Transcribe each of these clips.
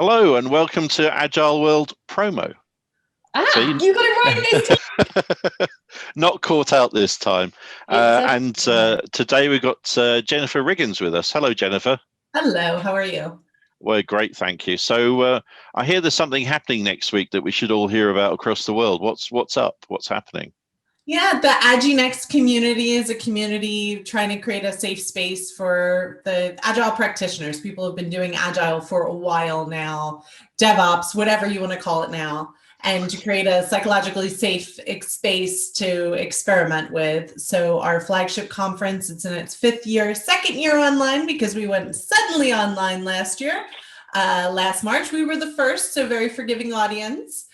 Hello and welcome to Agile World promo. See? You got it right this time. Not caught out this time. Today we've got Jennifer Riggins with us. Hello, Jennifer. Hello, how are you? Well, great, thank you. So I hear there's something happening next week that we should all hear about across the world. What's up? What's happening? Yeah, the Aginext community is a community trying to create a safe space for the Agile practitioners. People have been doing Agile for a while now, DevOps, whatever you want to call it now, and to create a psychologically safe space to experiment with. So our flagship conference, it's in its second year online because we went suddenly online last year. Last March, we were the first, so very forgiving audience.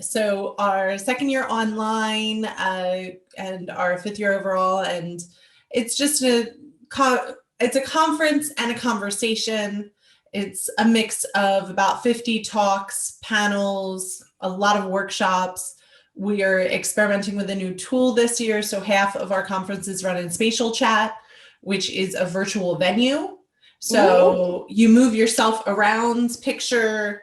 So our second year online and our fifth year overall, and it's just it's a conference and a conversation. It's a mix of about 50 talks, panels, a lot of workshops. We are experimenting with a new tool this year. So half of our conference is run in spatial chat, which is a virtual venue. So you move yourself around, picture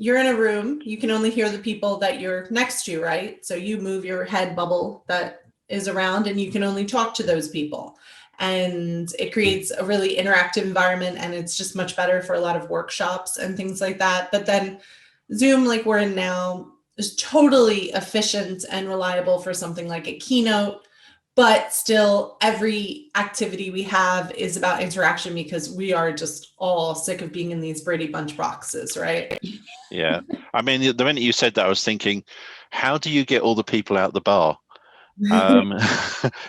you're in a room, you can only hear the people that you're next to, right? So you move your head bubble that is around and you can only talk to those people. And it creates a really interactive environment, and it's just much better for a lot of workshops and things like that. But then Zoom, like we're in now, is totally efficient and reliable for something like a keynote, but still every activity we have is about interaction because we are just all sick of being in these Brady Bunch boxes, right? Yeah. I mean, the minute you said that, I was thinking, how do you get all the people out the bar?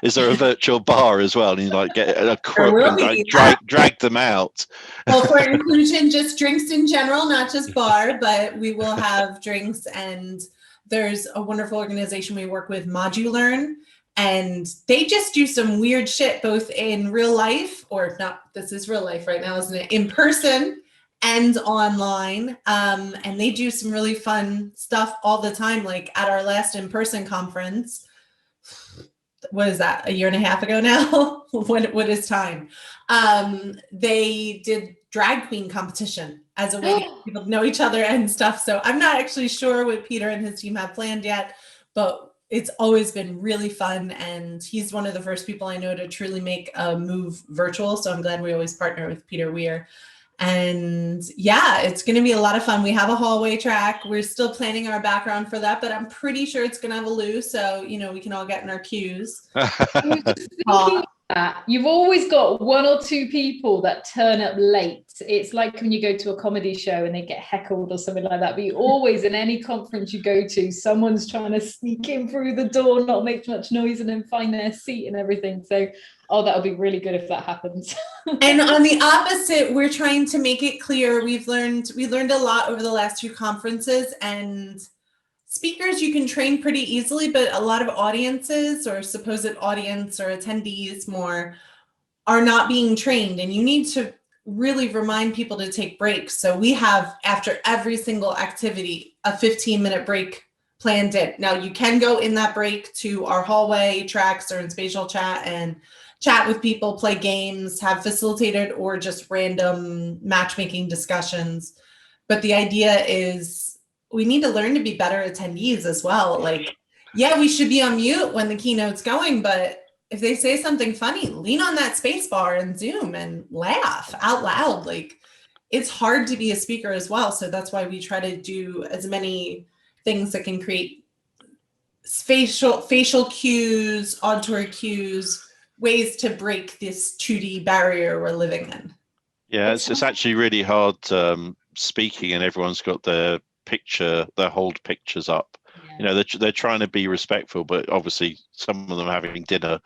Is there a virtual bar as well? And you like get a crook and like, drag them out. Well, for inclusion, just drinks in general, not just bar, but we will have drinks. And there's a wonderful organization we work with, Modulearn, and they just do some weird shit, both in real life, or not, this is real life right now, isn't it? In person and online. And they do some really fun stuff all the time. Like at our last in-person conference, what is that, a year and a half ago now? What is time? They did drag queen competition as a way to get people to know each other and stuff. So I'm not actually sure what Peter and his team have planned yet, but it's always been really fun. And he's one of the first people I know to truly make a move virtual. So I'm glad we always partner with Peter Weir. And yeah, it's going to be a lot of fun. We have a hallway track. We're still planning our background for that, but I'm pretty sure it's going to have a loo. So, you know, we can all get in our queues. You've always got one or two people that turn up late. It's like when you go to a comedy show and they get heckled or something like that. But you always, in any conference you go to, someone's trying to sneak in through the door, not make much noise, and then find their seat and everything. So, that'll be really good if that happens. And on the opposite, we're trying to make it clear. We learned a lot over the last two conferences, and speakers you can train pretty easily, but a lot of audiences or supposed audience or attendees more are not being trained, and you need to really remind people to take breaks. So we have, after every single activity, a 15-minute break planned in. Now you can go in that break to our hallway tracks or in spatial chat and chat with people, play games, have facilitated or just random matchmaking discussions. But the idea is we need to learn to be better attendees as well. Like, yeah, we should be on mute when the keynote's going, but if they say something funny, lean on that space bar in Zoom and laugh out loud. Like, it's hard to be a speaker as well. So that's why we try to do as many things that can create facial cues, auditory cues, ways to break this 2D barrier we're living in. Yeah, it's actually really hard speaking, and everyone's got their hold pictures up. Yeah. You know, they're trying to be respectful, but obviously some of them are having dinner,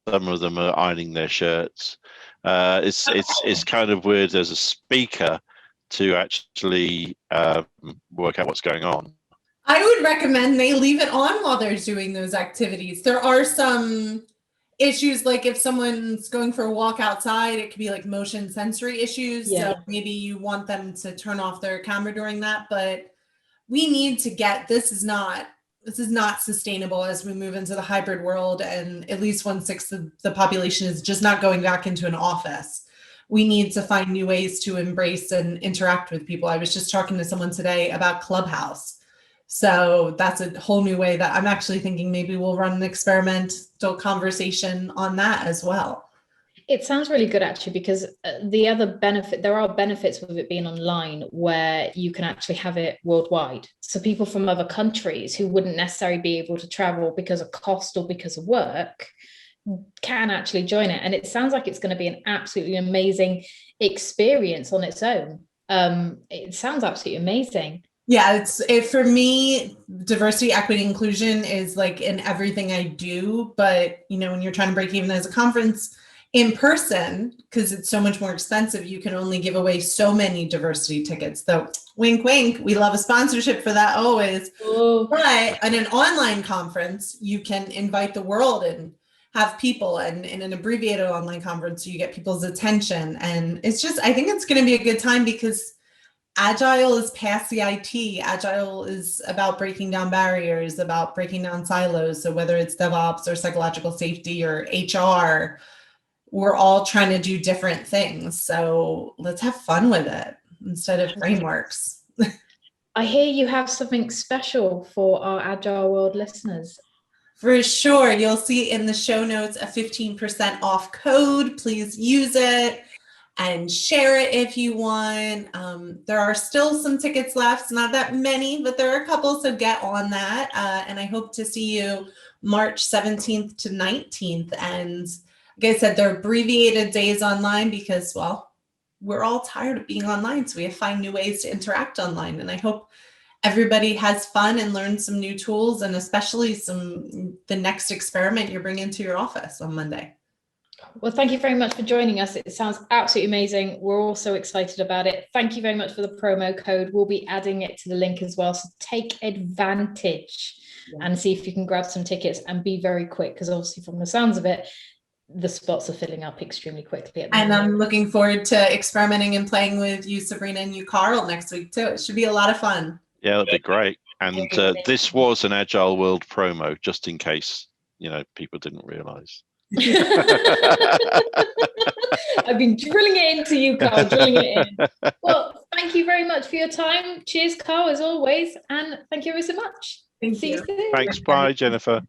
some of them are ironing their shirts. It's kind of weird as a speaker to actually work out what's going on. I would recommend they leave it on while they're doing those activities. There are some issues, like if someone's going for a walk outside, it could be like motion sensory issues. Yeah. So maybe you want them to turn off their camera during that, but we need to get, this is not sustainable as we move into the hybrid world, and at least 1/6 of the population is just not going back into an office. we need to find new ways to embrace and interact with people. I was just talking to someone today about Clubhouse. So that's a whole new way that I'm actually thinking maybe we'll run an experimental conversation on that as well. It sounds really good, actually, because the other benefit, there are benefits with it being online where you can actually have it worldwide. So people from other countries who wouldn't necessarily be able to travel because of cost or because of work can actually join it. And it sounds like it's going to be an absolutely amazing experience on its own. It sounds absolutely amazing. Yeah, for me, diversity, equity, inclusion is like in everything I do. But, you know, when you're trying to break even as a conference in person, because it's so much more expensive, you can only give away so many diversity tickets. Though, wink, wink, we love a sponsorship for that always. Oh. But at an online conference, you can invite the world and have people, and in an abbreviated online conference, you get people's attention. And it's just, I think it's going to be a good time because Agile is past the IT. Agile is about breaking down barriers, about breaking down silos. So whether it's DevOps or psychological safety or HR, we're all trying to do different things. So let's have fun with it instead of frameworks. I hear you have something special for our Agile World listeners. For sure. You'll see in the show notes a 15% off code. Please use it and share it if you want. There are still some tickets left, not that many, but there are a couple, so get on that. And I hope to see you March 17th to 19th. And like I said, they're abbreviated days online because, well, we're all tired of being online, so we have to find new ways to interact online. And I hope everybody has fun and learns some new tools, and especially the next experiment you're bringing to your office on Monday. Well, thank you very much for joining us. It sounds absolutely amazing. We're all so excited about it. Thank you very much for the promo code. We'll be adding it to the link as well. So take advantage and see if you can grab some tickets and be very quick, because obviously from the sounds of it, the spots are filling up extremely quickly. And I'm looking forward to experimenting and playing with you, Sabrina, and you, Karl, next week too. It should be a lot of fun. Yeah, that'd be great. And this was an Agile World promo, just in case, you know, people didn't realize. I've been drilling it into you, Karl, drilling it in. Well, thank you very much for your time. Cheers, Karl, as always. And thank you very so much. Thank See you. you soon. Thanks. Bye, Jennifer.